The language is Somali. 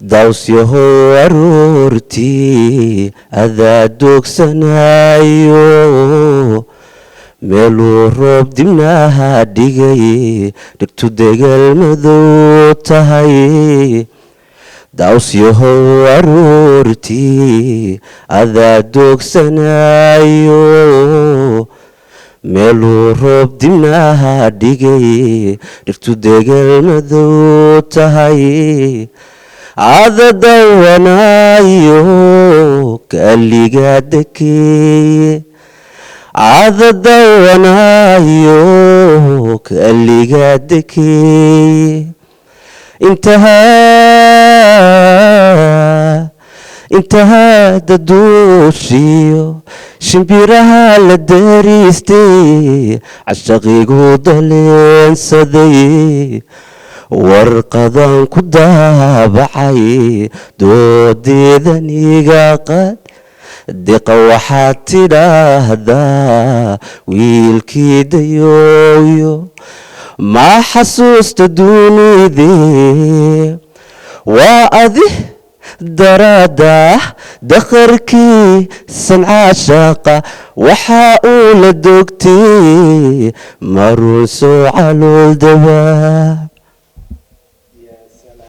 dawsyahow aroortii adaa doogsanayo meeluu roob dibnaha dhigay dhirtu degal madow tahay dawsyahow aroortii adaa doogsanayo meeluu roob dibnaha dhigay dhirtu degal madow tahay ada dawanayo kaliga dekeeye ada dawanayo kaliga dekeeye intaha daduushiyo shimbiraha la dariistay cashaqigu daleensaday warqadan ku daabacay doodeedaniga qad deqa waxaad tidhaahdaa wiilkii dayooyo ma xasuusta dunidee waa adi daraada dakharkii sancaashaqa waxa uu la dogtay maruu soo calool dawaa